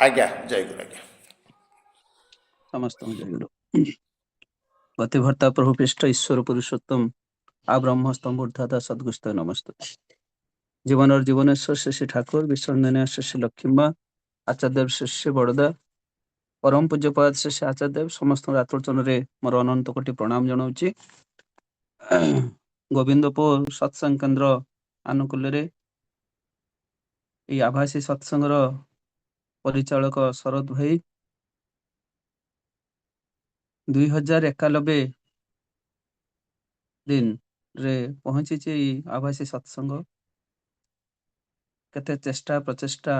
ଆଜ୍ଞା, ଜୟଗୁରୁ ଆଜ୍ଞା। ସମସ୍ତଙ୍କୁ ଜୟ ଗୁରୁ। ଗତିଭର୍ତ୍ତା ପ୍ରଭୁ ପୃଷ୍ଠ ଈଶ୍ୱର ପୁରୁଷୋତ୍ତମ ଆ ବ୍ରହ୍ମ ସ୍ତମ୍ଭୂର୍ଦ୍ଧାତା ସଦ୍ଗୁସ୍ତ ନମସ୍ତେ। ଜୀବନର ଜୀବନେଶ୍ୱର ଶ୍ରୀ ଠାକୁର ବିଶ୍ୱନ୍ଦନୀୟ ଶ୍ରୀ ଲକ୍ଷ୍ମୀମା ଆଚାର୍ଯ୍ୟ ଶ୍ରୀ ବଡ଼ଦା ପରମ ପୂଜ୍ୟପାଦ ଶ୍ରୀ ଆଚାର୍ଯ୍ୟ ସମସ୍ତଙ୍କ ଆତୁଳଚନରେ ମୋର ଅନନ୍ତ କୋଟି ପ୍ରଣାମ ଜଣାଉଛି। ଗୋବିନ୍ଦପୁର ସତ୍ସଙ୍ଗ କେନ୍ଦ୍ର ଆନୁକୂଲ୍ୟରେ ଏହି ଆଭାସୀ ସତ୍ସଙ୍ଗର ପରିଚାଳକ ଶରଦ ଭାଇ 2091 ଦିନରେ ପହଞ୍ଚିଛି। ଏହି ଆଭାସୀ ସତ୍ସଙ୍ଗ କେତେ ଚେଷ୍ଟା ପ୍ରଚେଷ୍ଟା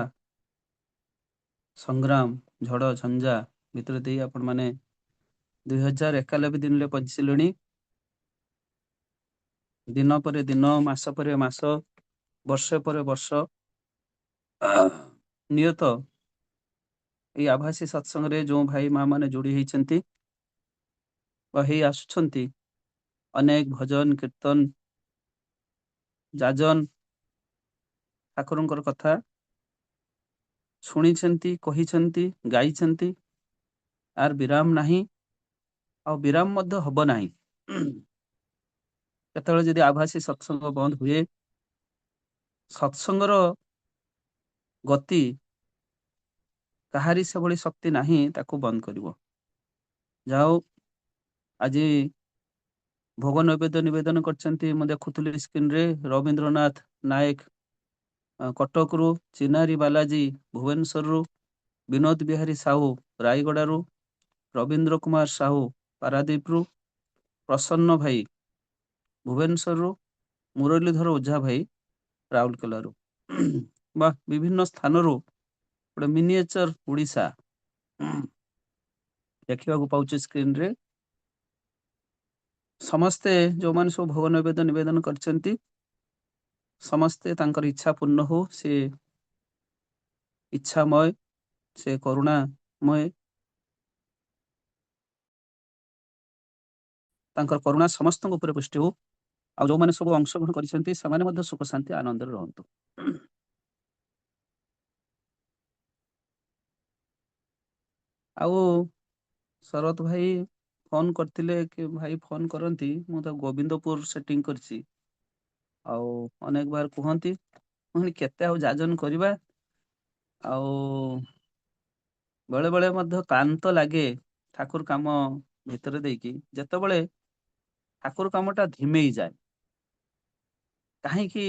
ସଂଗ୍ରାମ ଝଡ଼ ଝଞ୍ଜା ଭିତରେ ଦେଇ ଆପଣ ମାନେ 2091 ଦିନରେ ପହଞ୍ଚିଲେଣି। ଦିନ ପରେ ଦିନ, ମାସ ପରେ ମାସ, ବର୍ଷ ପରେ ବର୍ଷ ନିୟତ ଏହି ଆଭାସୀ ସତ୍ସଙ୍ଗରେ ଯେଉଁ ଭାଇ ମା ମାନେ ଯୋଡ଼ି ହେଇଛନ୍ତି ବା ହେଇ ଆସୁଛନ୍ତି, ଅନେକ ଭଜନ କୀର୍ତ୍ତନ ଯାଜନ ଠାକୁରଙ୍କର କଥା ଶୁଣିଛନ୍ତି, କହିଛନ୍ତି, ଗାଇଛନ୍ତି। ଆର ବିରାମ ନାହିଁ, ଆଉ ବିରାମ ମଧ୍ୟ ହବ ନାହିଁ। କେତେବେଳେ ଯଦି ଆଭାସୀ ସତ୍ସଙ୍ଗ ବନ୍ଦ ହୁଏ, ସତ୍ସଙ୍ଗର ଗତି କାହାରି ସେଭଳି ଶକ୍ତି ନାହିଁ ତାକୁ ବନ୍ଦ କରିବ। ଯାଉ ଆଜି ଭୋଗ ନୈବେଦ୍ୟ ନିବେଦନ କରିଛନ୍ତି, ମୁଁ ଦେଖୁଥିଲି ସ୍କ୍ରିନରେ ରବୀନ୍ଦ୍ରନାଥ ନାୟକ କଟକରୁ, ଚିନାରୀ ବାଲାଜୀ ଭୁବନେଶ୍ୱରରୁ, ବିନୋଦ ବିହାରୀ ସାହୁ ରାୟଗଡ଼ାରୁ, ରବୀନ୍ଦ୍ର କୁମାର ସାହୁ ପାରାଦୀପରୁ, ପ୍ରସନ୍ନ ଭାଇ ଭୁବନେଶ୍ୱରରୁ, ମୁରଲୀଧର ଓଝା ଭାଇ ରାଉରକେଲାରୁ ବା ବିଭିନ୍ନ ସ୍ଥାନରୁ ଗୋଟେ ମିନିଏଚର ଓଡ଼ିଶା ଦେଖିବାକୁ ପାଉଛି ସ୍କ୍ରିନରେ। ସମସ୍ତେ ଯେଉଁମାନେ ସବୁ ଭୋଗ ନୈବେଦ୍ୟ ନିବେଦନ କରିଛନ୍ତି, ସମସ୍ତେ ତାଙ୍କର ଇଚ୍ଛା ପୂର୍ଣ୍ଣ ହଉ। ସେ ଇଚ୍ଛାମୟ, ସେ କରୁଣାମୟ, ତାଙ୍କର କରୁଣା ସମସ୍ତଙ୍କ ଉପରେ ପୃଷ୍ଟି ହଉ। ଆଉ ଯେଉଁମାନେ ସବୁ ଅଂଶଗ୍ରହଣ କରିଛନ୍ତି ସେମାନେ ମଧ୍ୟ ସୁଖ ଶାନ୍ତି ଆନନ୍ଦରେ ରହନ୍ତୁ। ଆଉ ଶରତ ଭାଇ ଫୋନ କରିଥିଲେ କି ଭାଇ ଫୋନ କରନ୍ତି, ମୁଁ ତ ଗୋବିନ୍ଦପୁର ସେଟିଂ କରିଛି। ଆଉ ଅନେକ ବାର କୁହନ୍ତି, ପୁଣି କେତେ ଆଉ ଯାଜନ କରିବା। ଆଉ ବେଳେ ବେଳେ ମଧ୍ୟ କ୍ଳାନ୍ତ ଲାଗେ ଠାକୁର କାମ ଭିତରେ ଦେଇକି। ଯେତେବେଳେ ଠାକୁର କାମଟା ଧିମେଇ ଯାଏ, କାହିଁକି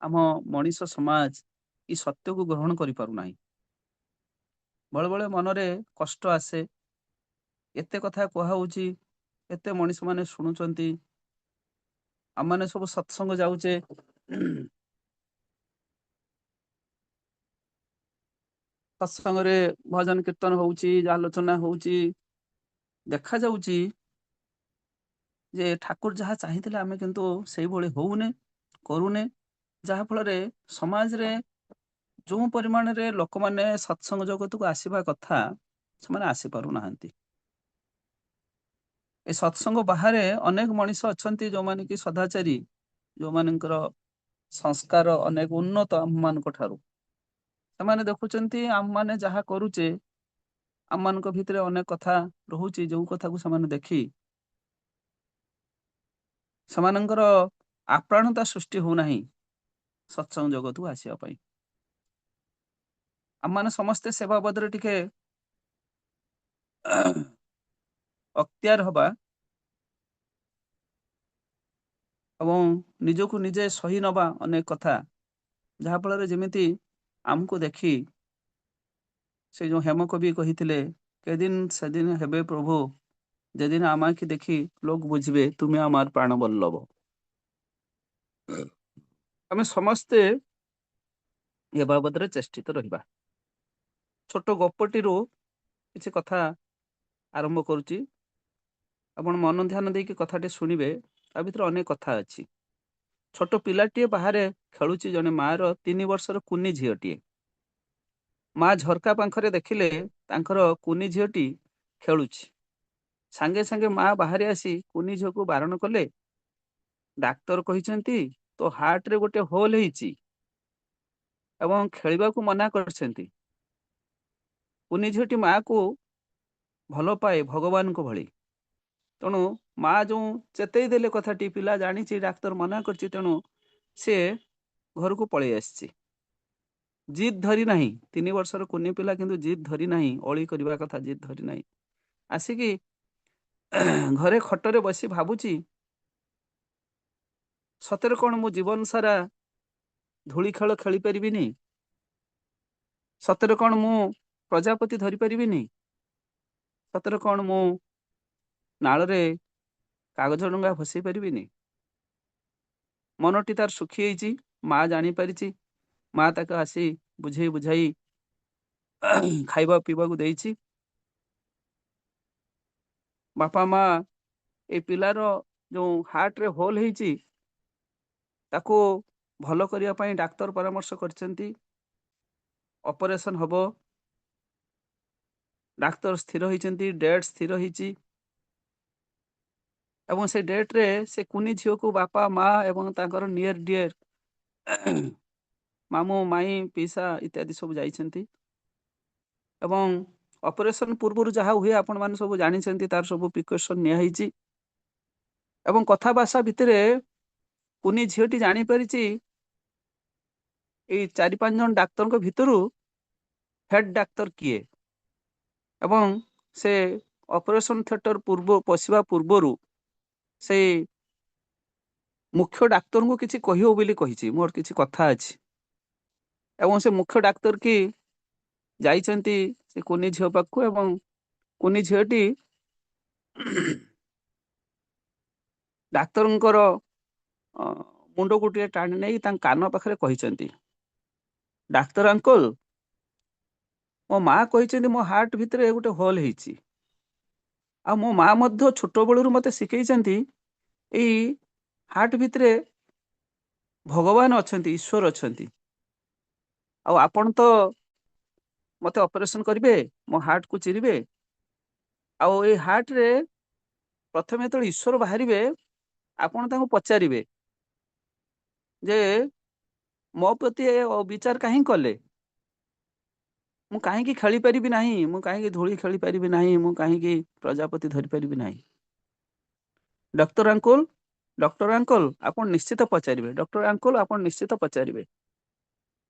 ଆମ ମଣିଷ ସମାଜ ଏ ସତ୍ୟକୁ ଗ୍ରହଣ କରିପାରୁନାହିଁ। ବେଳେବେଳେ ମନରେ କଷ୍ଟ ଆସେ। ଏତେ କଥା କୁହାହଉଛି, ଏତେ ମଣିଷ ମାନେ ଶୁଣୁଛନ୍ତି, ଆମମାନେ ସବୁ ସତ୍ସଙ୍ଗ ଯାଉଛେ, ସତ୍ସଙ୍ଗରେ ଭଜନ କୀର୍ତ୍ତନ ହଉଛି, ଆଲୋଚନା ହଉଛି, ଦେଖାଯାଉଛି ଯେ ଠାକୁର ଯାହା ଚାହିଁଥିଲେ ଆମେ କିନ୍ତୁ ସେଇଭଳି ହଉନେ, କରୁନେ। ଯାହାଫଳରେ ସମାଜରେ ଯେଉଁ ପରିମାଣରେ ଲୋକମାନେ ସତ୍ସଙ୍ଗ ଜଗତକୁ ଆସିବା କଥା ସେମାନେ ଆସିପାରୁନାହାନ୍ତି। ଏ ସତ୍ସଙ୍ଗ ବାହାରେ ଅନେକ ମଣିଷ ଅଛନ୍ତି ଯେଉଁମାନେ କି ସଦାଚାରୀ, ଯେଉଁମାନଙ୍କର ସଂସ୍କାର ଅନେକ ଉନ୍ନତ ଆମମାନଙ୍କ ଠାରୁ। ସେମାନେ ଦେଖୁଛନ୍ତି ଆମମାନେ ଯାହା କରୁଛେ, ଆମମାନଙ୍କ ଭିତରେ ଅନେକ କଥା ରହୁଛି, ଯେଉଁ କଥାକୁ ସେମାନେ ଦେଖି ସେମାନଙ୍କର ଆପ୍ରାଣତା ସୃଷ୍ଟି ହଉନାହିଁ ସତ୍ସଙ୍ଗ ଜଗତକୁ ଆସିବା ପାଇଁ। ଆମମାନେ ସମସ୍ତେ ସେବା ବଦରେ ଟିକେ ଅକ୍ତିଆର ହବା ଏବଂ ନିଜକୁ ନିଜେ ସହି ନବା ଅନେକ କଥା, ଯାହାଫଳରେ ଯେମିତି ଆମକୁ ଦେଖି ସେ ଯେଉଁ ହେମକବି କହିଥିଲେ, କେଦିନ ସେଦିନ ହେବେ ପ୍ରଭୁ যেদিন আমাকে দেখি লোক বুঝবে তুমি আমার প্ରାଣ ବଲ୍ଲଭ। ଆମେ ସମସ୍ତେ ଏ ବାବଦରେ ଚେଷ୍ଟିତ ରହିବା। ଛୋଟ ଗପଟିରୁ କିଛି କଥା ଆରମ୍ଭ କରୁଛି, ଆପଣ ମନ ଧ୍ୟାନ ଦେଇକି କଥାଟି ଶୁଣିବେ। ତା ଭିତରେ ଅନେକ କଥା ଅଛି। ଛୋଟ ପିଲାଟିଏ ବାହାରେ ଖେଳୁଛି, ଜଣେ ମାର 3 ବର୍ଷର କୁନି ଝିଅଟିଏ। ମା ଝରକା ପାଖରେ ଦେଖିଲେ ତାଙ୍କର କୁନି ଝିଅଟି ଖେଳୁଛି। ସାଙ୍ଗେ ସାଙ୍ଗେ ମା ବାହାରି ଆସି କୁନି ଝିଅକୁ ବାରଣ କଲେ, ଡାକ୍ତର କହିଛନ୍ତି ତୋ ହାର୍ଟରେ ଗୋଟେ ହୋଲ ହେଇଛି ଏବଂ ଖେଳିବାକୁ ମନା କରିଛନ୍ତି। କୁନି ଝିଅଟି ମାଆକୁ ଭଲ ପାଏ ଭଗବାନଙ୍କ ଭଳି। ତେଣୁ ମା ଯେଉଁ ଚେତେଇ ଦେଲେ କଥାଟି, ପିଲା ଜାଣିଛି ଡାକ୍ତର ମନା କରିଛି, ତେଣୁ ସେ ଘରକୁ ପଳେଇ ଆସିଛି। ଜିଦ୍ ଧରି ନାହିଁ, 3 ବର୍ଷର କୁନି ପିଲା କିନ୍ତୁ ଜିଦ୍ ଧରି ନାହିଁ, ଅଳି କରିବା କଥା ଜିଦ୍ ଧରି ନାହିଁ। ଆସିକି ଘରେ ଖଟରେ ବସି ଭାବୁଛି, ସତରେ କ'ଣ ମୁଁ ଜୀବନ ସାରା ଧୂଳି ଖେଳ ଖେଳିପାରିବିନି? ସତରେ କ'ଣ ମୁଁ ପ୍ରଜାପତି ଧରିପାରିବିନି? ସତରେ କ'ଣ ମୁଁ ନାଳରେ କାଗଜ ଡଙ୍ଗା ଭସେଇ ପାରିବିନି? ମନଟି ତାର ଶୁଖି ଯାଇଛି, ମା ଜାଣିପାରିଛି। ମା ତାକୁ ଆସି ବୁଝେଇ ବୁଝାଇ ଖାଇବା ପିଇବାକୁ ଦେଇଛି। ବାପା ମା ଏ ପିଲାର ଯେଉଁ ହାର୍ଟରେ ହୋଲ୍ ହେଇଛି ତାକୁ ଭଲ କରିବା ପାଇଁ ଡାକ୍ତର ପରାମର୍ଶ କରିଛନ୍ତି। ଅପରେସନ ହବ। ଡାକ୍ତର ସ୍ଥିର ହେଇଛନ୍ତି, ଡେଟ୍ ସ୍ଥିର ହେଇଛି। ଏବଂ ସେ ଡେଟ୍ରେ ସେ କୁନି ଝିଅକୁ ବାପା ମା ଏବଂ ତାଙ୍କର ନିୟର ଡିୟର ମାମୁଁ ମାଇଁ ପିସା ଇତ୍ୟାଦି ସବୁ ଯାଇଛନ୍ତି। ଏବଂ ଅପରେସନ ପୂର୍ବରୁ ଯାହା ହୁଏ ଆପଣମାନେ ସବୁ ଜାଣିଛନ୍ତି, ତାର ସବୁ ପ୍ରିକସନ ନିଆହେଇଛି। ଏବଂ କଥାଭାଷା ଭିତରେ କୁନି ଝିଅଟି ଜାଣିପାରିଛି ଏଇ 4-5 ଜଣ ଡାକ୍ତରଙ୍କ ଭିତରୁ ହେଡ୍ ଡାକ୍ତର କିଏ। ଏବଂ ସେ ଅପରେସନ ଥିଏଟର ପଶିବା ପୂର୍ବରୁ ସେଇ ମୁଖ୍ୟ ଡାକ୍ତରଙ୍କୁ କିଛି କହିବ ବୋଲି କହିଛି, ମୋର କିଛି କଥା ଅଛି। ଏବଂ ସେ ମୁଖ୍ୟ ଡାକ୍ତର କି ଯାଇଛନ୍ତି ସେ କୁନି ଝିଅ ପାଖକୁ, ଏବଂ କୁନି ଝିଅଟି ଡାକ୍ତରଙ୍କର ମୁଣ୍ଡକୁ ଟିକେ ଟାଣି ନେଇ ତାଙ୍କ କାନ ପାଖରେ କହିଛନ୍ତି, ଡାକ୍ତର ଅଙ୍କଲ, ମୋ ମା କହିଛନ୍ତି ମୋ ହାର୍ଟ ଭିତରେ ଗୋଟେ ହୋଲ୍ ହେଇଛି। ଆଉ ମୋ ମା ମଧ୍ୟ ଛୋଟବେଳରୁ ମୋତେ ଶିଖେଇଛନ୍ତି ଏଇ ହାର୍ଟ ଭିତରେ ଭଗବାନ ଅଛନ୍ତି, ଈଶ୍ୱର ଅଛନ୍ତି। ଆଉ ଆପଣ ତ ମୋତେ ଅପରେସନ କରିବେ, ମୋ ହାର୍ଟକୁ ଚିରିବେ। ଆଉ ଏଇ ହାର୍ଟରେ ପ୍ରଥମେ ଯେତେବେଳେ ଈଶ୍ୱର ବାହାରିବେ, ଆପଣ ତାଙ୍କୁ ପଚାରିବେ ଯେ ମୋ ପ୍ରତି ବିଚାର କାହିଁ କଲେ? ମୁଁ କାହିଁକି ଖେଳିପାରିବି ନାହିଁ? ମୁଁ କାହିଁକି ଧୂଳି ଖେଳିପାରିବି ନାହିଁ? ମୁଁ କାହିଁକି ପ୍ରଜାପତି ଧରିପାରିବି ନାହିଁ? ଡକ୍ଟର ଅଙ୍କଲ, ଡକ୍ଟର ଅଙ୍କଲ, ଆପଣ ନିଶ୍ଚିତ ପଚାରିବେ। ଡକ୍ଟର ଅଙ୍କଲ, ଆପଣ ନିଶ୍ଚିତ ପଚାରିବେ।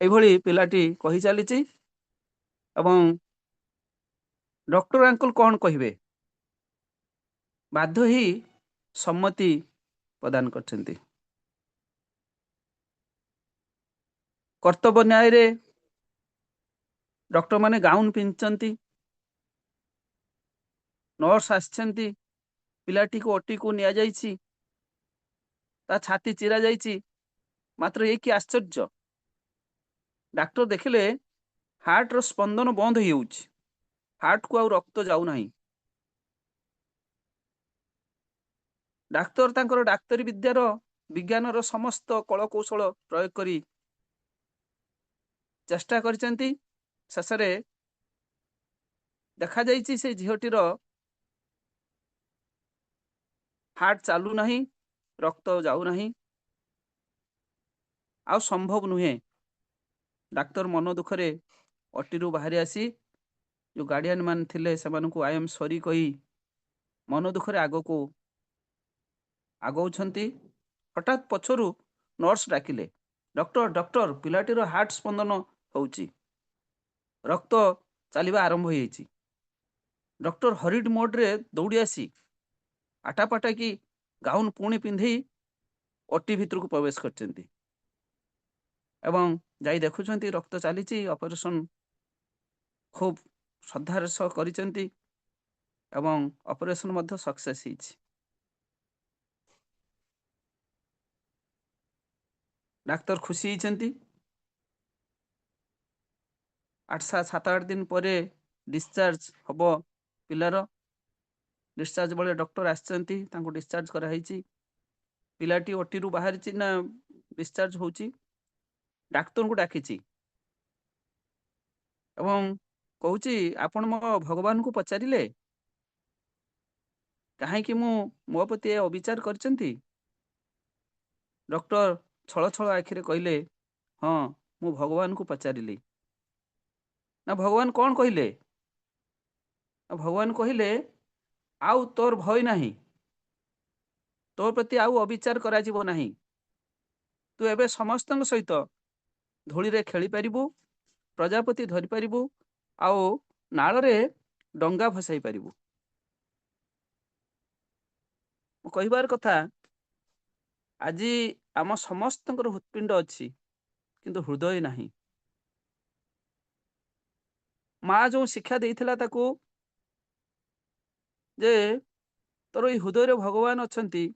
ଏଇଭଳି ପିଲାଟି କହି ଚାଲିଛି। ଏବଂ ଡକ୍ଟର ଅଙ୍କଲ କ'ଣ କହିବେ, ବାଧ୍ୟ ହେଇ ସମ୍ମତି ପ୍ରଦାନ କରିଛନ୍ତି। କର୍ତ୍ତବ୍ୟ ନ୍ୟାୟରେ ଡକ୍ଟର ମାନେ ଗାଉନ ପିନ୍ଧିଛନ୍ତି, ନର୍ସ ଆସିଛନ୍ତି, ପିଲାଟିକୁ ଓଟିକୁ ନିଆଯାଇଛି, ତା ଛାତି ଚିରା ଯାଇଛି। ମାତ୍ର ଏ କି ଆଶ୍ଚର୍ଯ୍ୟ, ଡାକ୍ତର ଦେଖିଲେ ହାର୍ଟର ସ୍ପନ୍ଦନ ବନ୍ଦ ହେଇଯାଉଛି, ହାର୍ଟକୁ ଆଉ ରକ୍ତ ଯାଉନାହିଁ। ଡାକ୍ତର ତାଙ୍କର ଡାକ୍ତରୀ ବିଜ୍ଞାନର ସମସ୍ତ କଳକୌଶଳ ପ୍ରୟୋଗ କରି ଚେଷ୍ଟା କରିଛନ୍ତି। ଶେଷରେ ଦେଖାଯାଇଛି ସେ ଝିଅଟିର ହାର୍ଟ ଚାଲୁନାହିଁ, ରକ୍ତ ଯାଉନାହିଁ, ଆଉ ସମ୍ଭବ ନୁହେଁ। ଡାକ୍ତର ମନ ଦୁଃଖରେ ଓଟିରୁ ବାହାରି ଆସି ଯେଉଁ ଗାର୍ଡିଆନ ମାନେ ଥିଲେ ସେମାନଙ୍କୁ ଆଇ ଏମ୍ ସରି କହି ମନ ଦୁଃଖରେ ଆଗଉଛନ୍ତି। ହଠାତ୍ ପଛରୁ ନର୍ସ ଡାକିଲେ, ଡକ୍ଟର, ଡକ୍ଟର, ପିଲାଟିର ହାର୍ଟ ସ୍ପନ୍ଦନ ହେଉଛି, ରକ୍ତ ଚାଲିବା ଆରମ୍ଭ ହୋଇଯାଇଛି। ଡକ୍ଟର ହରିଡ ମୋଡରେ ଦୌଡ଼ି ଆସି ଆଟାପାଟାକି ଗାଉନ ପୁଣି ପିନ୍ଧି ଓଟି ଭିତରକୁ ପ୍ରବେଶ କରିଛନ୍ତି ଏବଂ ଯାଇ ଦେଖୁଛନ୍ତି ରକ୍ତ ଚାଲିଛି। ଅପରେସନ ଖୁବ୍ ଶ୍ରଦ୍ଧାର ସହ କରିଛନ୍ତି ଏବଂ ଅପରେସନ ମଧ୍ୟ ସକ୍ସେସ୍ ହେଇଛି। ଡାକ୍ତର ଖୁସି ହେଇଛନ୍ତି। 7-8 ଦିନ ପରେ ଡିସଚାର୍ଜ ହବ ପିଲାର। ଡିସଚାର୍ଜ ବେଳେ ଡକ୍ଟର ଆସିଛନ୍ତି, ତାଙ୍କୁ ଡିସଚାର୍ଜ କରାହେଇଛି। ପିଲାଟି ଓଟିରୁ ବାହାରିଛି ନା ଡିସଚାର୍ଜ ହେଉଛି, ଡାକ୍ତରଙ୍କୁ ଡାକିଛି ଏବଂ କହୁଛି, ଆପଣ ମୋ ଭଗବାନଙ୍କୁ ପଚାରିଲେ କାହିଁକି ମୋ ପ୍ରତି ଅବିଚାର କରିଛନ୍ତି? ଡକ୍ଟର ଛଳ ଛଳ ଆଖିରେ କହିଲେ, ହଁ, ମୁଁ ଭଗବାନଙ୍କୁ ପଚାରିଲି। ନା ଭଗବାନ କ'ଣ କହିଲେ? भगवान कहले आउ तोर भय नहीं, तो प्रति आउ अविचार करा जीवो नहीं, तू एबे समस्त सहित धूली रे खेली पारिबु, प्रजापति धरि पारिबु, आउ नाल रे डंगा भसाई पारिबु। कहबार कथा आज आम समस्त हृत्पिंड अच्छी किंतु हृदय नहीं। माँ जो शिक्षा देइथिला ताकू जे तोर ई हृदय भगवान अछंती,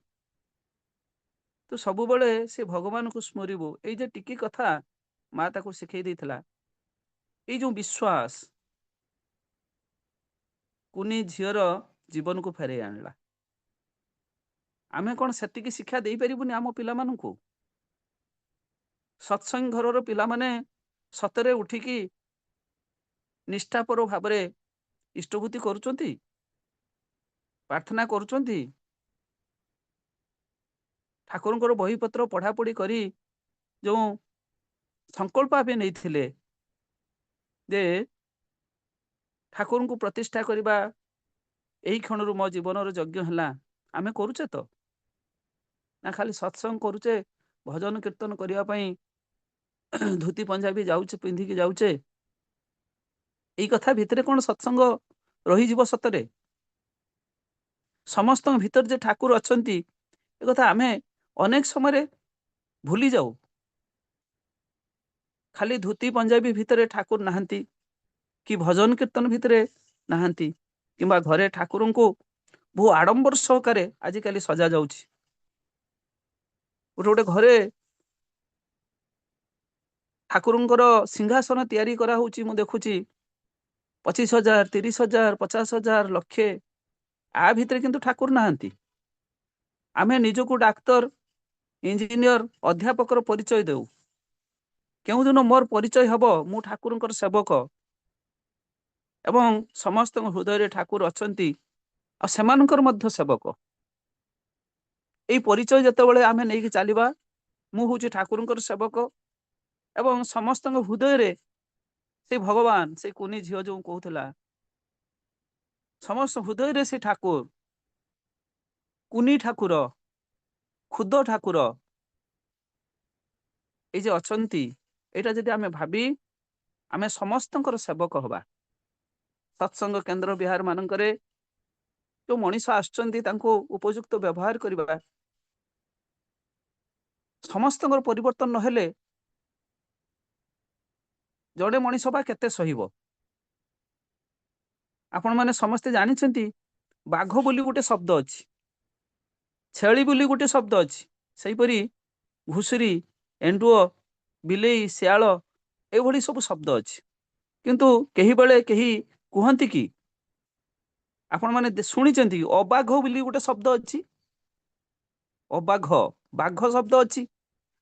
तू सबु बेले से भगवान को स्मरिबु। एई जे टिकी कथा माँ ताकू शिखई देइथिला, एई जो विश्वास कुनी झियर जीवन को फेरे आनला। आमे कौन सेतिकी शिक्षा देई परिबुनी आम पिला माननकु? सत्संग घरर पिला माने सतरे उठिकी निष्ठापर भाव में इष्टभूति करुचंती, प्रार्थना करुचंती, ठाकुरंकर बहीपत्र पढ़ापढ़ी करी जो संकल्प आवे नहीं थिले जे ठाकुर को प्रतिष्ठा करबा, एही क्षण मो जीवन यज्ञ है, आमे करुचे तो ना खाली सत्संग करुचे, भजन कीर्तन करने धोती पंजाबी जाऊचे पिंधिकी जाऊचे, एई कथा भितरे कौन सत्संग रही जीव? सतरे समस्त भीतर जे ठाकुर अछंती ए कथा आमे अनेक समय भूली जाऊ। खाली धोती पंजाबी भितरे ठाकुर नहांती कि भजन कीर्तन भितरे नहांती किंबा घरे ठाकुर को बहु आडंबर सहकारे आजिकाली सजा जाउछि। गोटे गोटे घरे ठाकुरंकर सिंहासन तैयारी करा होउछि, मु देखुछि 25,000 30,000 50,000 लक्षे, आ भितरे किंतु ठाकुर नहांती। आमे निजको डाक्तर इंजीनियर अध्यापकर परिचय देउ, केउ दिन मोर परिचय हब मु ठाकुरंकर सेवक एवं समस्त हृदय ठाकुर अछंती आ सेमानकर मध्य सेवक। एई परिचय जतेबेले आमे नेकी चलिबा, मु होउछि ठाकुरंकर सेवक एवं समस्त हृदय रे से भगवान से कुनी झियो जो कहूला, समस्त हृदय रे से ठाकुर, कुनी ठाकुर, खुद ठाकुर ए जे अछंती, एटा जदि आमे भाबी आमे समस्तंकर सेवक हबा। सत्संग केंद्र बिहार मानकरे जो मनीष आछंती तांको उपयुक्त व्यवहार करबा, समस्तंकर परिवर्तन नहेले जड़े मनीष बा केते सहिबो? आपण माने समस्ते जानिछंती बाघ बोली गोटे शब्द अछि, छेली बोली गोटे शब्द अछि, सेही परी घुसुरी, एंडुओ, बिलेई, श्याल एभली सब शब्द अछि। किंतु केही बेले केही कुहंती कि आपण माने शुनिचंती अबाघ बोली गोटे शब्द अछि, अबाघ बाघ शब्द अछि,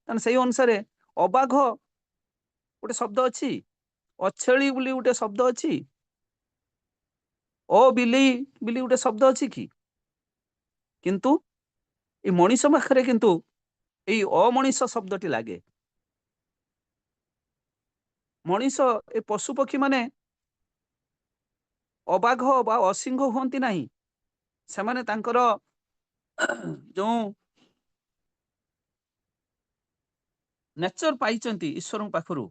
तने सेही अनुसार अबाघ गोटे शब्द अछि, अछेली बोली गोटे शब्द अछि, ओ बिलेई बोली गोटे शब्द अछि कि? किंतु ए मनीष पाखरे किंतु एई अमनीष शब्दटी लागे। मनीष ए पशु पक्षी माने अबाघ बा असिंह हुअंती नहीं, सेमाने तांकर जो नेचर पाइचंती ईश्वर पाखरु,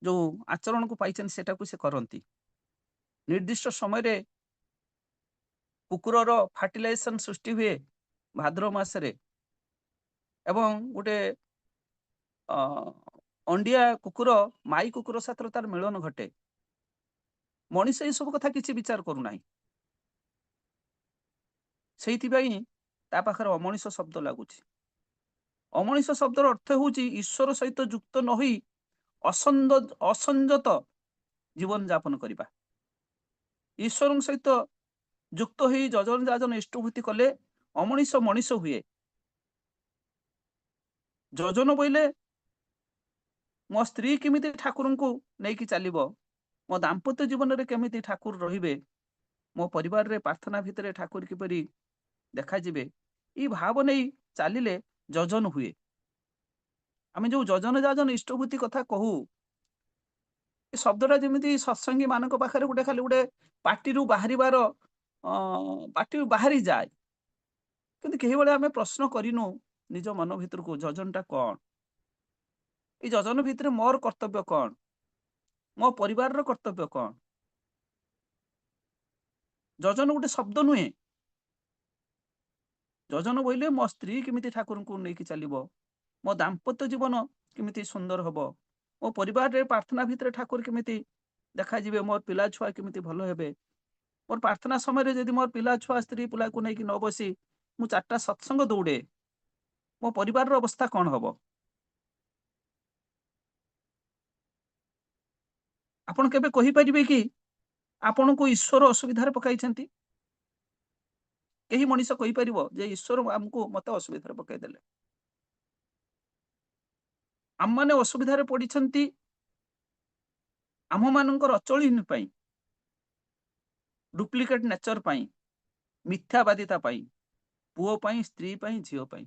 जो आचरण को पाइचन सेटा को से करंती। निर्दिष्ट समय रे कुकुरर फर्टिलाइजेशन सृष्टि हुए भाद्र मासरे, एवं गोटे अंडिया कुकुर माई कुकुर साथ तार मिलन घटे। मनीष ये सब कथा किसी विचार करूना, से ता पाखरे अमनीष शब्द लगुच। अमनीष शब्दर अर्थ होउची ईश्वर सहित युक्त न होई असंजत जीवन यापन करिबा। ईश्वर सहित युक्त होई जजन जाजन इष्टभूति कले अमनीष मनीष हुए। जजन बोले मो स्त्री केमिति ठाकुर को नेकी चलिबो, मो दाम्पत्य जीवन रे केमिति ठाकुर रहिबे, मो परिवार रे प्रार्थना भितरे ठाकुर किपरि देखा जिबे, ई भाव नहीं चलिले जजन हुए। आमे जो जजन जाजन इष्टभूति कथा कहू, ଏ ଶବ୍ଦଟା ଯେମିତି ସତ୍ସଙ୍ଗୀ ମାନଙ୍କ ପାଖରେ ଗୋଟେ ଖାଲି ଗୋଟେ ପାଟିରୁ ବାହାରିବାର ପାଟିରୁ ବାହାରି ଯାଏ, କିନ୍ତୁ କେହିଭଳି ଆମେ ପ୍ରଶ୍ନ କରିନୁ ନିଜ ମନ ଭିତରକୁ ଯଜନଟା କଣ, ଏଇ ଯଜନ ଭିତରେ ମୋର କର୍ତ୍ତବ୍ୟ କଣ, ମୋ ପରିବାରର କର୍ତ୍ତବ୍ୟ କଣ। ଯଜନ ଗୋଟେ ଶବ୍ଦ ନୁହେଁ। ଯଜନ ବୋଇଲେ ମୋ ସ୍ତ୍ରୀ କେମିତି ଠାକୁରଙ୍କୁ ନେଇକି ଚାଲିବ, ମୋ ଦାମ୍ପତ୍ୟ ଜୀବନ କେମିତି ସୁନ୍ଦର ହବ, ମୋ ପରିବାରରେ ପ୍ରାର୍ଥନା ଭିତରେ ଠାକୁର କେମିତି ଦେଖାଯିବେ, ମୋର ପିଲା ଛୁଆ କେମିତି ଭଲ ହେବେ। ମୋର ପ୍ରାର୍ଥନା ସମୟରେ ଯଦି ମୋର ପିଲା ଛୁଆ ସ୍ତ୍ରୀ ପିଲାକୁ ନେଇକି ନ ବସି ମୁଁ 4ଟା ସତ୍ସଙ୍ଗ ଦୌଡେ, ମୋ ପରିବାରର ଅବସ୍ଥା କଣ ହବ। ଆପଣ କେବେ କହିପାରିବେ କି ଆପଣଙ୍କୁ ଈଶ୍ୱର ଅସୁବିଧାରେ ପକାଇଛନ୍ତି? କେହି ମଣିଷ କହିପାରିବ ଯେ ଈଶ୍ୱର ମତେ ଅସୁବିଧାରେ ପକାଇଦେଲେ? ଆମମାନେ ଅସୁବିଧାରେ ପଡିଛନ୍ତି ଆମମାନଙ୍କର ଅଚଳିନ ପାଇଁ, ଡୁପ୍ଲିକେଟ ନେଚର ପାଇଁ, ମିଥ୍ୟାବାଦିତା ପାଇଁ, ପୁଅ ପାଇଁ, ସ୍ତ୍ରୀ ପାଇଁ, ଝିଅ ପାଇଁ।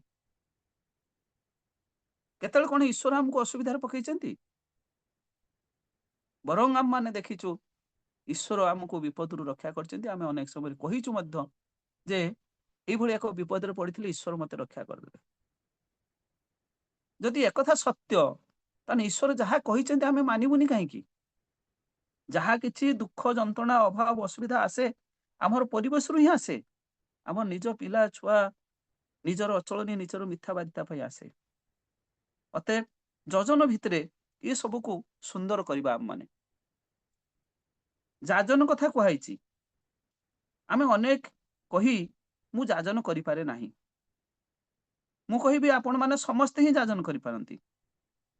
କେତେବେଳେ କଣ ଈଶ୍ୱର ଆମକୁ ଅସୁବିଧାରେ ପକାଇଛନ୍ତି? ବରଂ ଆମମାନେ ଦେଖିଛୁ ଈଶ୍ୱର ଆମକୁ ବିପଦରୁ ରକ୍ଷା କରିଛନ୍ତି। ଆମେ ଅନେକ ସମୟରେ କହିଛୁ ମଧ୍ୟ ଯେ ଏଇଭଳି ଏକ ବିପଦରେ ପଡିଥିଲେ ଈଶ୍ୱର ମତେ ରକ୍ଷା କରିଦେଲେ। ଯଦି ଏକଥା ସତ୍ୟ, ତାହେଲେ ଈଶ୍ୱର ଯାହା କହିଛନ୍ତି ଆମେ ମାନିବୁନି କାହିଁକି? ଯାହା କିଛି ଦୁଃଖ ଯନ୍ତ୍ରଣା ଅଭାବ ଅସୁବିଧା ଆସେ ଆମର ପରିବେଶରୁ ହିଁ ଆସେ। ଆମ ନିଜ ପିଲା ଛୁଆ, ନିଜର ଅଚଳନୀ, ନିଜର ମିଥ୍ୟାବାଦିତା ପାଇଁ ଆସେ। ଅତଏବ ଯଜନ ଭିତରେ ଏ ସବୁକୁ ସୁନ୍ଦର କରିବା। ଆମମାନେ ଯାଜନ କଥା କୁହାଇଛି, ଆମେ ଅନେକ କହି ମୁଁ ଯାଜନ କରିପାରେ ନାହିଁ। ମୁଁ କହିବି ଆପଣ ମାନେ ସମସ୍ତେ ହିଁ ଯାଜନ କରିପାରନ୍ତି।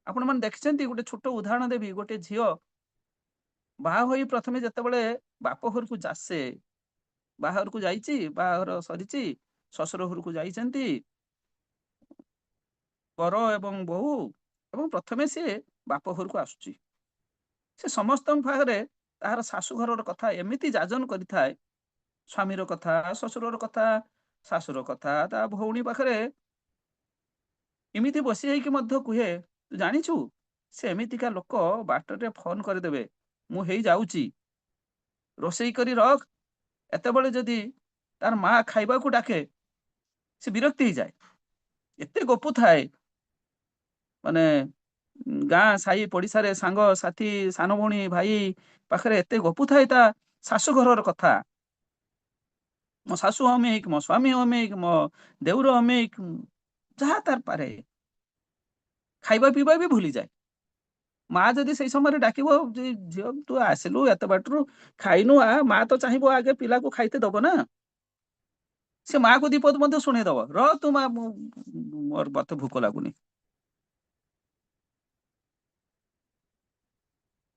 ଆପଣ ମାନେ ଦେଖିଛନ୍ତି, ଗୋଟେ ଛୋଟ ଉଦାହରଣ ଦେବି। ଗୋଟେ ଝିଅ ବାହା ହୋଇ ପ୍ରଥମେ ଯେତେବେଳେ ବାପ ଘରକୁ ଆସେ, ବାହାଘରକୁ ଯାଇଛି, ବାହାଘର ସରିଛି, ଶ୍ୱଶୁର ଘରକୁ ଯାଇଛନ୍ତି ବର ଏବଂ ବୋହୂ, ଏବଂ ପ୍ରଥମେ ସିଏ ବାପ ଘରକୁ ଆସୁଛି। ସେ ସମସ୍ତଙ୍କ ପାଖରେ ତାହାର ଶାଶୁ ଘରର କଥା ଏମିତି ଯାଜନ କରିଥାଏ, ସ୍ୱାମୀର କଥା, ଶ୍ୱଶୁରର କଥା, ଶାଶୁର କଥା, ତା ଭଉଣୀ ପାଖରେ ଏମିତି ବସି ଯାଇକି ମଧ୍ୟ କୁହେ, ତୁ ଜାଣିଛୁ ସେ ଏମିତିକା ଲୋକ, ବାଟରେ ଫୋନ କରିଦେବେ, ମୁଁ ହେଇ ଯାଉଛି, ରୋଷେଇ କରି ରଖ, ଏତେବେଳେ ଯଦି ତାର ମା ଖାଇବାକୁ ଡାକେ ସେ ବିରକ୍ତି ହେଇଯାଏ। ଏତେ ଗପୁ ଥାଏ, ମାନେ ଗାଁ ସାହି ପଡିଶାରେ ସାଙ୍ଗ ସାଥୀ, ସାନ ଭଉଣୀ ଭାଇ ପାଖରେ ଏତେ ଗପୁ ଥାଏ ତା ଶାଶୁ ଘରର କଥା। ମୋ ଶାଶୁ ଅମେକ, ମୋ ସ୍ୱାମୀ ଅମେକ, ମୋ ଦେଉର ଅମେକ, ଯାହା ତାର ପାରେ ଖାଇବା ପିଇବା ବି ଭୁଲିଯାଏ। ମା ଯଦି ସେଇ ସମୟରେ ଡାକିବ, ଝିଅ ତୁ ଆସିଲୁ ଏତେ ବାଟରୁ, ଖାଇନୁ ଆ, ମା ତ ଚାହିଁବ ଆଗେ ପିଲାକୁ ଖାଇତେ ଦବ ନା। ସେ ମାକୁ ଦୀପଦ ମଧ୍ୟ ଶୁଣେଇଦବ, ର ତୁ ମା, ମୋର ମତେ ଭୋକ ଲାଗୁନି।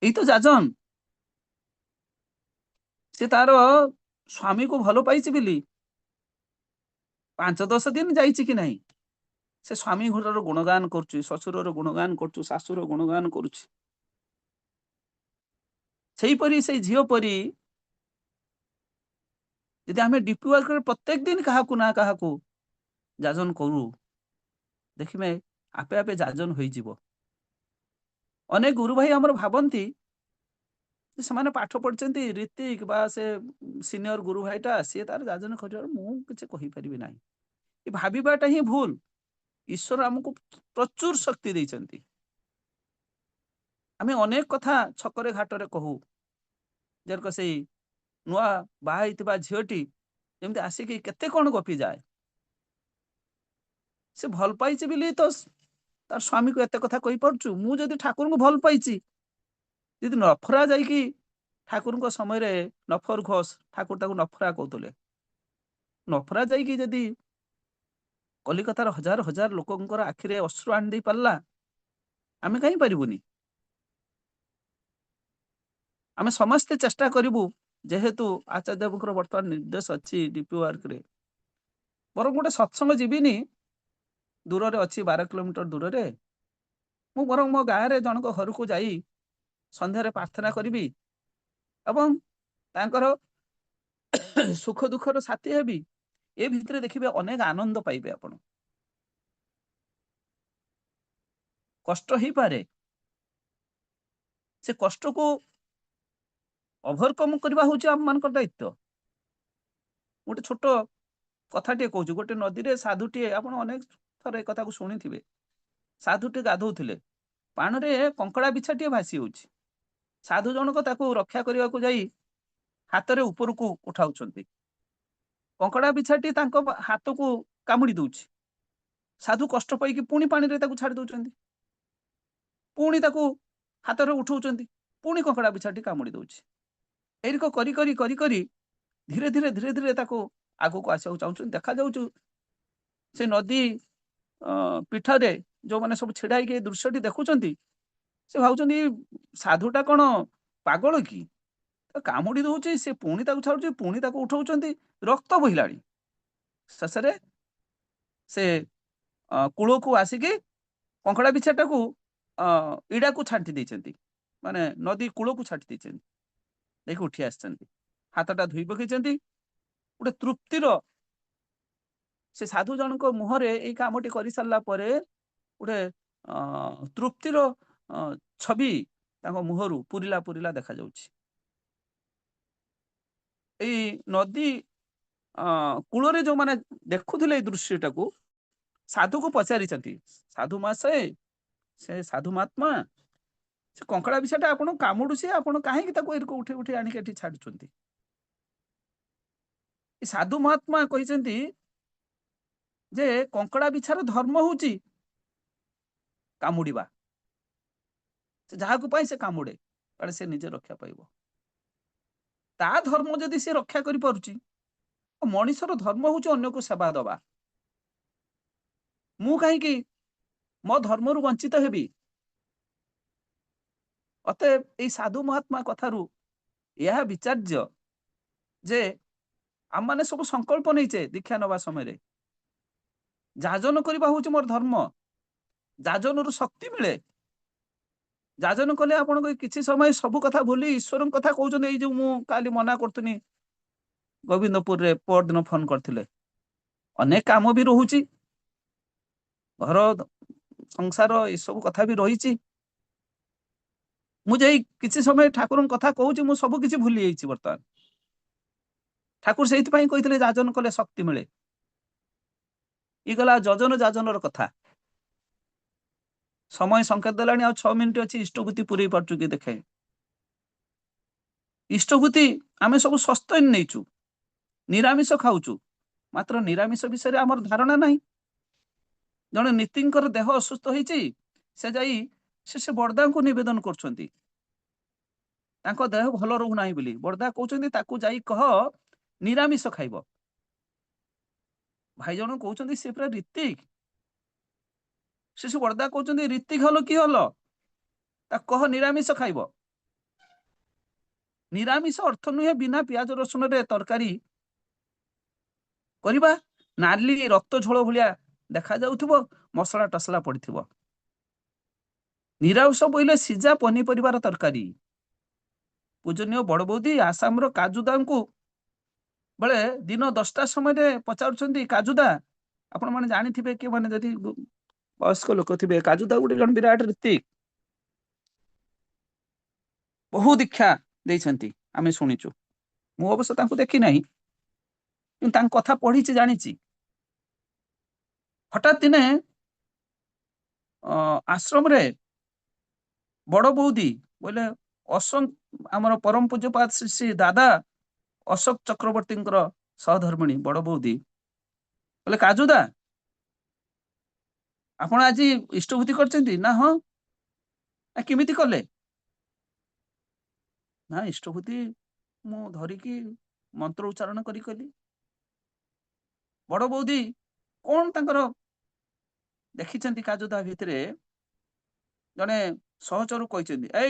ଏଇ ତ ଯାଜନ। ସେ ତାର ସ୍ୱାମୀକୁ ଭଲ ପାଇଛି ବୋଲି 5-10 ଦିନ ଯାଇଛି କି ନାହିଁ, ସେ ସ୍ୱାମୀ ଘରର ଗୁଣଗାନ କରୁଛି, ଶ୍ୱଶୁରର ଗୁଣଗାନ କରୁଛୁ, ଶାଶୁର ଗୁଣଗାନ କରୁଛି। ସେଇପରି ସେଇ ଝିଅ ପରି ଯଦି ଆମେ ଡିପି ୱାର୍କରେ ପ୍ରତ୍ୟେକ ଦିନ କାହାକୁ ନା କାହାକୁ ଯାଜନ କରୁ, ଦେଖିବେ ଆପେ ଆପେ ଯାଜନ ହୋଇଯିବ। ଅନେକ ଗୁରୁ ଭାଇ ଆମର ଭାବନ୍ତି ସେମାନେ ପାଠ ପଢିଛନ୍ତି, ରୀତିକ ବା ସେ ସିନିୟର ଗୁରୁ ଭାଇଟା ସିଏ ତାର ଯାଜନ କରିବାର ମୁଁ କିଛି କହିପାରିବି ନାହିଁ। ଏ ଭାବିବାଟା ହିଁ ଭୁଲ। ଈଶ୍ୱର ଆମକୁ ପ୍ରଚୁର ଶକ୍ତି ଦେଇଛନ୍ତି। ଆମେ ଅନେକ କଥା ଛକରେ ଘାଟରେ କହୁ, ଯେରକ ସେଇ ନୂଆ ବାହା ହେଇଥିବା ଝିଅଟି ଯେମିତି ଆସିକି କେତେ କଣ ଗପି ଯାଏ। ସେ ଭଲ ପାଇଛି ବୋଲି ତ ତାର ସ୍ୱାମୀକୁ ଏତେ କଥା କହିପାରୁଛୁ। ମୁଁ ଯଦି ଠାକୁରଙ୍କୁ ଭଲ ପାଇଛି, ଯଦି ନଫରା ଯାଇକି ଠାକୁରଙ୍କ ସମୟରେ ନଫର ଘୋଷ, ଠାକୁର ତାକୁ ନଫରା କହୁଥିଲେ, ନଫରା ଯାଇକି ଯଦି କଲିକତାର ହଜାର ହଜାର ଲୋକଙ୍କର ଆଖିରେ ଅଶ୍ରୁ ଆଣି ଦେଇ ପାରିଲା, ଆମେ କାହିଁ ପାରିବୁନି? ଆମେ ସମସ୍ତେ ଚେଷ୍ଟା କରିବୁ, ଯେହେତୁ ଆଚାର୍ଯ୍ୟ ଦେବଙ୍କର ବର୍ତ୍ତମାନ ନିର୍ଦ୍ଦେଶ ଅଛି ଡିପି ୱାର୍କରେ, ବରଂ ଗୋଟେ ସତ୍ସଙ୍ଗ ଯିବିନି, ଦୂରରେ ଅଛି 12 କିଲୋମିଟର ଦୂରରେ, ମୁଁ ବରଂ ମୋ ଗାଁରେ ଜଣଙ୍କ ଘରକୁ ଯାଇ ସନ୍ଧ୍ୟାରେ ପ୍ରାର୍ଥନା କରିବି ଏବଂ ତାଙ୍କର ସୁଖ ଦୁଃଖର ସାଥୀ ହେବି। ଏ ଭିତରେ ଦେଖିବେ ଅନେକ ଆନନ୍ଦ ପାଇବେ ଆପଣ। କଷ୍ଟ ହେଇପାରେ, से कष्ट को ओभरकम करवा हूँ आम मान दायित्व। गोटे छोट कथाटे कौच गोटे नदी में साधुटे आप अनेक थर एक कथा शुणी थे। साधुटे गाधोले पाणरे कंकड़ा बिछाटे भासी हो। साधु जनक ताकू रक्षा करने को जाई हाथ में ऊपर को उठाऊ कंकड़ा बिछाटी हाथ को कामुड़ी दौर। साधु कष्ट पाई पुणी पानी रे छाड़ दौरान पुणी हाथ में उठाऊ पुणी कंकड़ा बिछाटी कामुड़ी दौर। एरिक करी करी करी करी धीरे धीरे धीरे धीरे आग को आसा चाहूँ देखा जाऊँ से नदी पीठरे जो मैंने सब छिड़ा हो दृश्यटी देखुं से भावुं साधुटा कौन पागल कि कामुड़ी दौर से पुणी छाड़ पुणी उठाऊ रक्त बोला शेष से कूल को आसिकी कंकड़ा बिछाटा को इड़ा को छाटी देते माने नदी कूल को छाटी देते देख उठी आसछन्ति हाथटा धोई पकई गोटे तृप्तिर से साधु जनक मुहरे यही कामटी कर सारा गोटे तृप्तिर छवि मुहरु पुरिला पुरिला देखा जाउछि। नदी कूल जो माने देखुले दृश्यटा को साधु को पचारि साधु मासे से साधु महात्मा से कंकड़ा विषयटा आपन कामुडू से आपन काहे उठे उठे आनिक छाड़ुछन्ति। साधु महात्मा कहते जे कंकड़ा बिछार धर्म होची कामुड़ीबा से जहा को पाई से कामुड़े काले से निजे रक्षा पाइबो ता धर्म जदि से रक्षा करि पारुची मनीषर धर्म होची अन्य को सेवा दबा। मु कहीं कि मो धर्म रु वंचित हेबी अतएव ये साधु महात्मा कथारू यह विचार्य जे आम मैंने सब संकल्प नहीं दीक्षा नवा समय जाजन करवा हूँ मोर धर्म जाजन रु शक्ति मिले जाजन कले आपन किसी समय सब कथा भूली ईश्वर कथा कहते जो मु काली मना करतुनी गोविंदपुर रे परदिन फोन करथिले अनेक काम भी रोची घर संसार ये सब कथा भी रही मुझे किसी समय ठाकुर कथा कहूँ मु सब किसी भूली जाइए बर्तमान ठाकुर से कहते जाजन कले शक्ति मिले ये गला जजन जाजन कथा समय संकेत देलानी आ 6 मिनिट अच्छी इष्टभूति पूरे पार्चु कि देखे इष्टभूति आमे सब सस्त नहींचु निरामिष खाऊचु मात्र निरामिष विषय आमर धारणा नहीं। जड़े नीतिंकर देह असुस्थ होती से जाई से बड़दा को निवेदन करछंती देह भल रहू ना बोली बड़दा कहते ताकू जाई कह निरामिष खाइब भाई जन कहते सी पूरा ऋतिक से बड़दा कहते ऋतिक हल कि हल कह निरामिष खाइब निरामिष अर्थ नुहे बिना प्याज रसुन रे तरकारी करबा नाली रक्त झोल भलिया देखा जाउथबो मसला टसला पड़िथिबो निरामिष बोले सिजा पनीपरिवार तरकारी पूजनीय बड़ बौदी आसाम रो काजुदा को बेले दिन 10टा समय पचारुछंती काजुदा आपण माने जानिथिबे कि माने जदि वयस्क लोक थिबे काजुदा गुटे जन विराट ऋतिक बहु दीक्षा देइछंती आमे सुनिचु मु अवश्य तांको देखि नाही कि तांक कथा पढिछि जानिछि। हठात दिने आश्रम रे बड़ बौदी बोले अशोक आमर परम पूज्यपाद श्री श्री दादा अशोक चक्रवर्ती सहधर्मिणी बड़ बौदी बोले काजुदा आपण आज इष्टभूति करछंती ना हाँ ना किमिति कले ना इष्टभूति मु धरिकी मंत्र उच्चारण करी कली बड़ बौदी कौन तांकर देखिछंती काजुदा भितरे जने सहचरू कहते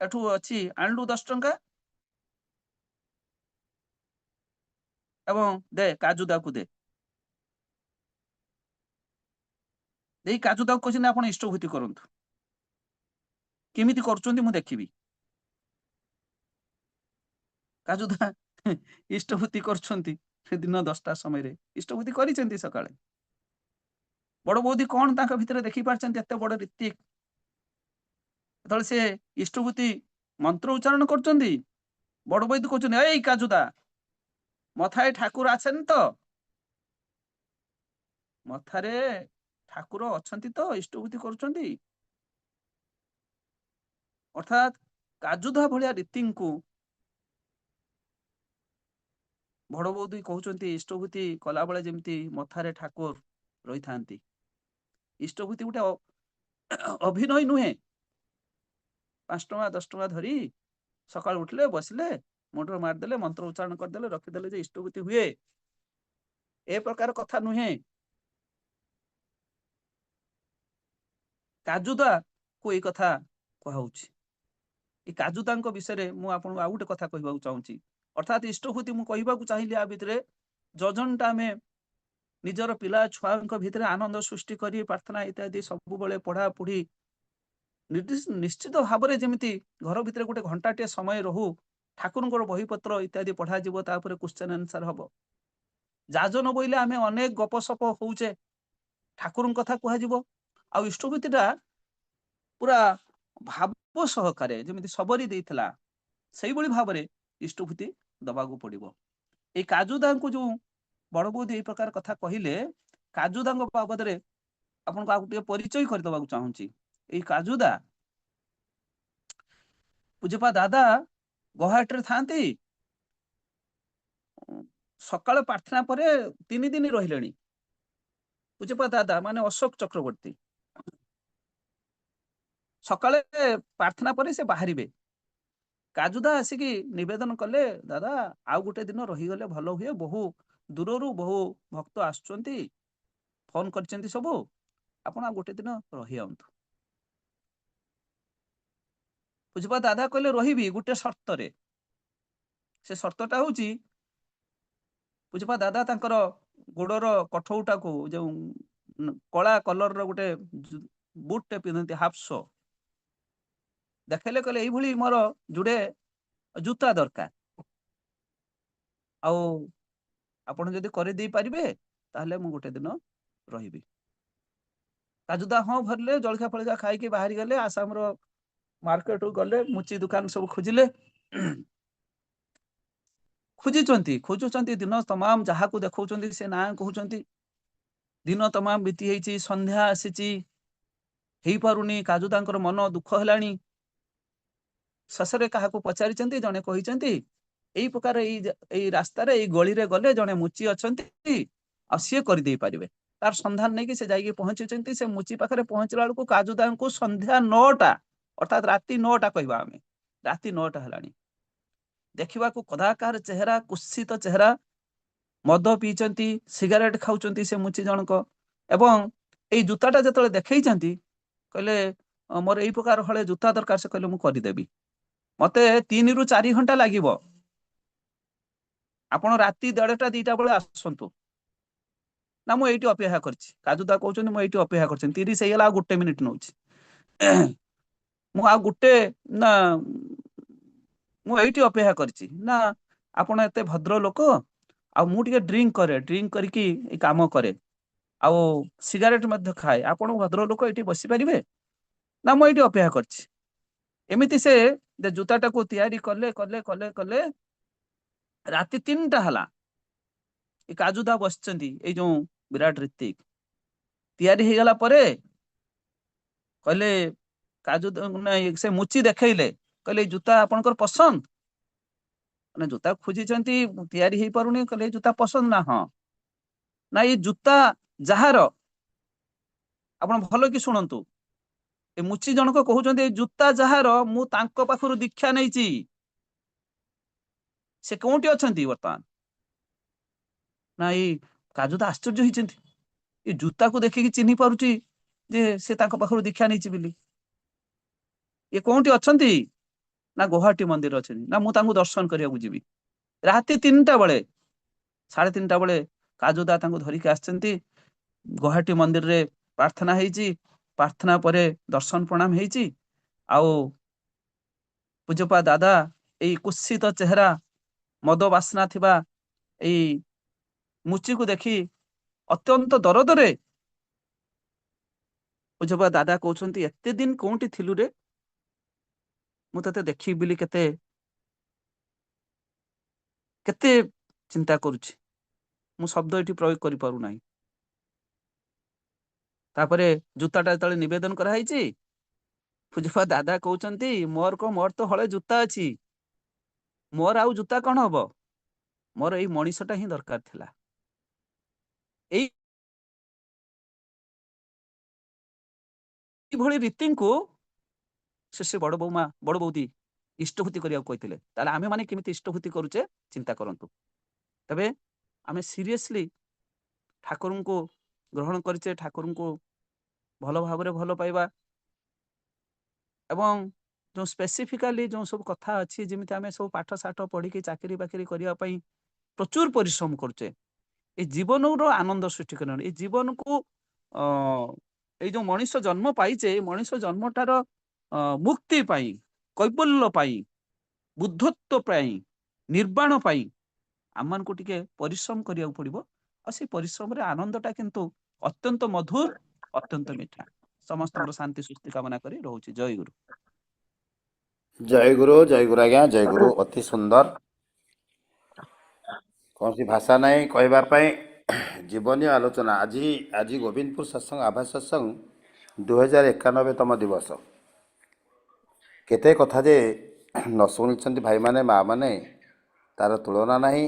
एठू अच्छी आणलु 10 टंका एवं दे काजुदा को दे काजुदा को कहते आप इष्टभूति करंतु किमिति करछंती मु देखिबी काजुदा इष्टभूति करछंती दिन 10टा समय इष्टभूति करिसेंती सकाळे बड़ बौदी कौन तांका भितरे देखि पारछंती एते बड़ ऋतिक ଯେତେବେଳେ ସେ ଇଷ୍ଟଭୂତି ମନ୍ତ୍ର ଉଚ୍ଚାରଣ କରୁଛନ୍ତି, ବଡ ବୈଦ୍ୟ କହୁଛନ୍ତି, ଏଇ କାଜୁଦା ମଥାରେ ଠାକୁର ଆସେନି ତ? ମଥାରେ ଠାକୁର ଅଛନ୍ତି ତ ଇଷ୍ଟଭୂତି କରୁଛନ୍ତି? ଅର୍ଥାତ୍ କାଜୁଦା ଭଳିଆ ରୀତିଙ୍କୁ ବଡ ବୌଦ୍ଧ କହୁଛନ୍ତି ଇଷ୍ଟଭୂତି କଲାବେଳେ ଯେମିତି ମଥାରେ ଠାକୁର ରହିଥାନ୍ତି। ଇଷ୍ଟଭୂତି ଗୋଟେ ଅଭିନୟ ନୁହେଁ। 5 ଟଙ୍କା 10 ଟଙ୍କା ଧରି ସକାଳୁ ଉଠିଲେ, ବସିଲେ, ମୁଣ୍ଡରେ ମାରିଦେଲେ, ମନ୍ତ୍ର ଉଚ୍ଚାରଣ କରିଦେଲେ, ରଖିଦେଲେ ଯେ ଇଷ୍ଟଭୂତି ହୁଏ, ଏ ପ୍ରକାର କଥା ନୁହେଁ। କାଜୁଦା କୁ ଏଇ କଥା କୁହାହଉଛି। ଏ କାଜୁଦାଙ୍କ ବିଷୟରେ ମୁଁ ଆପଣଙ୍କୁ ଆଉ ଗୋଟେ କଥା କହିବାକୁ ଚାହୁଁଛି। ଅର୍ଥାତ୍ ଇଷ୍ଟଭୂତି ମୁଁ କହିବାକୁ ଚାହିଁଲି ଆ ଭିତରେ ଯଜନଟା ଆମେ ନିଜର ପିଲା ଛୁଆଙ୍କ ଭିତରେ ଆନନ୍ଦ ସୃଷ୍ଟି କରି ପ୍ରାର୍ଥନା ଇତ୍ୟାଦି ସବୁବେଳେ ପଢାପଢି ନିଶ୍ଚିତ ଭାବରେ ଯେମିତି ଘର ଭିତରେ ଗୋଟେ ଘଣ୍ଟାଟିଏ ସମୟ ରହୁ, ଠାକୁରଙ୍କର ବହିପତ୍ର ଇତ୍ୟାଦି ପଢାଯିବ, ତାପରେ କ୍ୱେଶ୍ଚନ ଆନ୍ସର ହବ। ଯାଜନ ବୋଇଲେ ଆମେ ଅନେକ ଗପସପ ହଉଛେ, ଠାକୁରଙ୍କ କଥା କୁହାଯିବ। ଆଉ ଇଷ୍ଟଭୂତିଟା ପୁରା ଭାବ ସହକାରେ ଯେମିତି ସବରି ଦେଇଥିଲା, ସେଇଭଳି ଭାବରେ ଇଷ୍ଟଭୂତି ଦବାକୁ ପଡିବ। ଏଇ କାଜୁଦାଙ୍କୁ ଯୋଉ ବଡ ବୌଦ୍ଧ ଏଇ ପ୍ରକାର କଥା କହିଲେ, କାଜୁଦାଙ୍କ ବାବଦରେ ଆପଣଙ୍କୁ ଆଉ ଟିକେ ପରିଚୟ କରିଦବାକୁ ଚାହୁଁଛି। ଏଇ କାଜୁଦା ପୂଜ୍ୟପା ଦାଦା ଗୌହାଟୀରେ ଥାନ୍ତି। ସକାଳ ପ୍ରାର୍ଥନା ପରେ 3 ଦିନ ରହିଲେଣି। ପୂଜ୍ୟପା ଦାଦା ମାନେ ଅଶୋକ ଚକ୍ରବର୍ତ୍ତୀ ସକାଳେ ପ୍ରାର୍ଥନା ପରେ ସେ ବାହାରିବେ। କାଜୁଦା ଆସିକି ନିବେଦନ କଲେ, ଦାଦା ଆଉ ଗୋଟେ ଦିନ ରହିଗଲେ ଭଲ ହୁଏ, ବହୁ ଦୂରରୁ ବହୁ ଭକ୍ତ ଆସୁଛନ୍ତି, ଫୋନ କରିଛନ୍ତି ସବୁ, ଆପଣ ଆଉ ଗୋଟେ ଦିନ ରହିଯାଆନ୍ତୁ। ପୂଜ୍ୟପା ଦାଦା କହିଲେ, ରହିବି ଗୋଟେ ସର୍ତ୍ତରେ। ସେ ସର୍ତ୍ତଟା ହଉଛି, ପୂଜ୍ୟପା ଦାଦା ତାଙ୍କର ଗୋଡର କଠଉଟାକୁ ଯୋଉ କଳା କଲରର ଗୋଟେ ବୁଟଟେ ପିନ୍ଧନ୍ତି, ହାଫ ସୋ ଦେଖେଇଲେ, କହିଲେ ଏଇଭଳି ମୋର ଯୋଡେ ଜୁତା ଦରକାର, ଆଉ ଆପଣ ଯଦି କରିଦେଇ ପାରିବେ ତାହେଲେ ମୁଁ ଗୋଟେ ଦିନ ରହିବି। କାଜୁଦା ହଁ ଭରିଲେ, ଜଳଖିଆ ଫଳଖିଆ ଖାଇକି ବାହାରି ଗଲେ। ଆସାମର ମାର୍କେଟକୁ ଗଲେ, ମୁଚି ଦୋକାନ ସବୁ ଖୋଜିଲେ। ଖୋଜୁଛନ୍ତି ଦିନ ତମାମ, ଯାହାକୁ ଦେଖଉଛନ୍ତି ସେ ନାଁ କହୁଛନ୍ତି। ଦିନ ତମାମ ବିତି ହେଇଛି, ସନ୍ଧ୍ୟା ଆସିଛି, ହେଇପାରୁନି। କାଜୁଦାଙ୍କର ମନ ଦୁଃଖ ହେଲାଣି। ଶେଷରେ କାହାକୁ ପଚାରିଛନ୍ତି, ଜଣେ କହିଛନ୍ତି ଏଇ ପ୍ରକାର ଏଇ ରାସ୍ତାରେ ଏଇ ଗଳିରେ ଗଲେ ଜଣେ ମୁଚି ଅଛନ୍ତି, ଆଉ ସିଏ କରିଦେଇ ପାରିବେ। ତାର ସନ୍ଧାନ ନେଇକି ସେ ଯାଇକି ପହଞ୍ଚିଛନ୍ତି। ସେ ମୁଚି ପାଖରେ ପହଞ୍ଚିଲା ବେଳକୁ କାଜୁଦାଙ୍କୁ ସନ୍ଧ୍ୟା 9ଟା, ଅର୍ଥାତ୍ ରାତି 9ଟା କହିବା ଆମେ, ରାତି 9ଟା ହେଲାଣି। ଦେଖିବାକୁ କଦାକାର ଚେହେରା, କୁତ୍ସିତ ଚେହେରା, ମଦ ପିଇଛନ୍ତି, ସିଗାରେଟ ଖାଉଛନ୍ତି ସେ ମୁଚି ଜଣକ। ଏବଂ ଏଇ ଜୁତାଟା ଯେତେବେଳେ ଦେଖେଇଛନ୍ତି, କହିଲେ ମୋର ଏଇ ପ୍ରକାର ହଳେ ଜୁତା ଦରକାର। ସେ କହିଲେ, ମୁଁ କରିଦେବି, ମତେ 3 ରୁ 4 ଘଣ୍ଟା ଲାଗିବ, ଆପଣ ରାତି 1:30 2ଟା ବେଳେ ଆସନ୍ତୁ। ନା, ମୁଁ ଏଇଠି ଅପେକ୍ଷା କରିଛି। କାଜୁଦା କହୁଛନ୍ତି, ମୁଁ ଏଇଠି ଅପେକ୍ଷା କରିଛି, 30 ହେଇଗଲା, ଆଉ 1 ମିନିଟ ନଉଛି। ମୁଁ ଆଉ ଗୋଟେ, ନା ମୁଁ ଏଇଠି ଅପେକ୍ଷା କରିଛି। ନା, ଆପଣ ଏତେ ଭଦ୍ର ଲୋକ, ଆଉ ମୁଁ ଟିକେ ଡ୍ରିଙ୍କ କରିକି ଏଇ କାମ କରେ, ଆଉ ସିଗାରେଟ ମଧ୍ୟ ଖାଏ, ଆପଣ ଭଦ୍ର ଲୋକ ଏଇଠି ବସିପାରିବେ? ନା, ମୁଁ ଏଇଠି ଅପେକ୍ଷା କରିଛି। ଏମିତି ସେ ଜୁତାଟାକୁ ତିଆରି କଲେ କଲେ କଲେ କଲେ ରାତି 3ଟା ହେଲା। ଏ କାଜୁଦା ବସିଛନ୍ତି, ଏଇ ଯୋଉ ବିରାଟ ଋତିକ ତିଆରି ହେଇଗଲା ପରେ କହିଲେ, ସେ ମୁଚି ଦେଖେଇଲେ, କହିଲେ ଏଇ ଜୁତା ଆପଣଙ୍କର ପସନ୍ଦ? ମାନେ ଜୁତା ଖୋଜିଛନ୍ତି, ତିଆରି ହେଇପାରୁନି, କହିଲେ ଏଇ ଜୁତା ପସନ୍ଦ? ନା, ହଁ। ନା, ଏଇ ଜୁତା ଯାହାର, ଆପଣ ଭଲ କି ଶୁଣନ୍ତୁ, ଏ ମୁଚି ଜଣକ କହୁଛନ୍ତି, ଏଇ ଜୁତା ଯାହାର, ମୁଁ ତାଙ୍କ ପାଖରୁ ଦୀକ୍ଷା ନେଇଛି। ସେ କୋଉଠି ଅଛନ୍ତି ବର୍ତ୍ତମାନ? ନା, ଏଇ କାଜୁଦା ଆଶ୍ଚର୍ଯ୍ୟ ହେଇଛନ୍ତି, ଏ ଜୁତାକୁ ଦେଖିକି ଚିହ୍ନି ପାରୁଛି ଯେ ସେ ତାଙ୍କ ପାଖରୁ ଦୀକ୍ଷା ନେଇଛି ବୋଲି। ଏ କୋଉଠି ଅଛନ୍ତି? ନା, ଗୌହାଟୀ ମନ୍ଦିର ଅଛନ୍ତି। ନା, ମୁଁ ତାଙ୍କୁ ଦର୍ଶନ କରିବାକୁ ଯିବି। ରାତି 3ଟା ବେଳେ, 3:30 ବେଳେ କାଜୁଦା ତାଙ୍କୁ ଧରିକି ଆସିଛନ୍ତି। ଗୌହାଟୀ ମନ୍ଦିରରେ ପ୍ରାର୍ଥନା ହେଇଛି, ପ୍ରାର୍ଥନା ପରେ ଦର୍ଶନ ପ୍ରଣାମ ହେଇଛି। ଆଉ ପୂଜ୍ୟପା ଦାଦା ଏଇ କୁତ୍ସିତ ଚେହେରା, ମଦ ବାସ୍ନା ଥିବା ଏଇ ମୁଚିକୁ ଦେଖି ଅତ୍ୟନ୍ତ ଦରଦରେ ପୂଜ୍ୟପା ଦାଦା କହୁଛନ୍ତି, ଏତେ ଦିନ କୋଉଠି ଥିଲୁ ରେ? ମୁଁ ତତେ ଦେଖିବି ବୋଲି କେତେ କେତେ ଚିନ୍ତା କରୁଛି। ମୁଁ ଶବ୍ଦ ଏଠି ପ୍ରୟୋଗ କରିପାରୁନାହିଁ। ତାପରେ ଜୁତାଟା ଯେତେବେଳେ ନିବେଦନ କରାହେଇଛି, ପୂଜା ଦାଦା କହୁଛନ୍ତି ମୋର ତ ହଳେ ଜୁତା ଅଛି, ମୋର ଆଉ ଜୁତା କଣ ହବ, ମୋର ଏଇ ମଣିଷଟା ହିଁ ଦରକାର ଥିଲା। ଏଇଭଳି ରୀତିଙ୍କୁ ସେ ବଡ ବୋଉମା ବଡ ବୋଉତି ଇଷ୍ଟଭୂତି କରିବାକୁ କହିଥିଲେ। ତାହେଲେ ଆମେ ମାନେ କେମିତି ଇଷ୍ଟଭୂତି କରୁଛେ ଚିନ୍ତା କରନ୍ତୁ। ତେବେ ଆମେ ସିରିୟସଲି ଠାକୁରଙ୍କୁ ଗ୍ରହଣ କରିଛେ, ଠାକୁରଙ୍କୁ ଭଲ ଭାବରେ ଭଲ ପାଇବା, ଏବଂ ଯେଉଁ ସ୍ପେସିଫିକାଲି ଯେଉଁ ସବୁ କଥା ଅଛି, ଯେମିତି ଆମେ ସବୁ ପାଠ ସାଠ ପଢିକି ଚାକିରି ବାକିରି କରିବା ପାଇଁ ପ୍ରଚୁର ପରିଶ୍ରମ କରୁଛେ, ଏଇ ଜୀବନର ଆନନ୍ଦ ସୃଷ୍ଟି କରିବ। ଏଇ ଜୀବନକୁ ଏଇ ଯୋଉ ମଣିଷ ଜନ୍ମ ପାଇଛେ, ଏଇ ମଣିଷ ଜନ୍ମଟାର ମୁକ୍ତି ପାଇଁ, କୈବଲ୍ୟ ପାଇଁ, ବୁଦ୍ଧତ୍ୱ ପାଇଁ, ନିର୍ବାଣ ପାଇଁ ଆମମାନଙ୍କୁ ଟିକେ ପରିଶ୍ରମ କରିବାକୁ ପଡିବ। ଆଉ ସେଇ ପରିଶ୍ରମରେ ଆନନ୍ଦଟା କିନ୍ତୁ ଅତ୍ୟନ୍ତ ମଧୁର, ଅତ୍ୟନ୍ତ ମିଠା। ସମସ୍ତଙ୍କର ଶାନ୍ତି ସୁସ୍ଥି କାମନା କରି ରହୁଛି। ଜୟ ଗୁରୁ। ଜୟ ଗୁରୁ ଆଜ୍ଞା, ଜୟ ଗୁରୁ। ଅତି ସୁନ୍ଦର, କୌଣସି ଭାଷା ନାହିଁ କହିବା ପାଇଁ। ଜୀବନୀୟ ଆଲୋଚନା। ଆଜି ଗୋବିନ୍ଦପୁର ସତ୍ସଙ୍ଗ ଆଭା ସତ୍ସଙ୍ଗ 2091ତମ ଦିବସ। କେତେ କଥା ଯେ ନ ଶୁଣିଛନ୍ତି ଭାଇମାନେ ମାଆମାନେ, ତାର ତୁଳନା ନାହିଁ।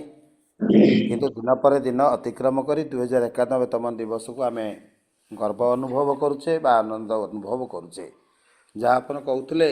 କିନ୍ତୁ ଦିନ ପରେ ଦିନ ଅତିକ୍ରମ କରି 2091ତମ ଦିବସକୁ ଆମେ ଗର୍ବ ଅନୁଭବ କରୁଛେ ବା ଆନନ୍ଦ ଅନୁଭବ କରୁଛେ। ଯାହା ଆପଣ କହୁଥିଲେ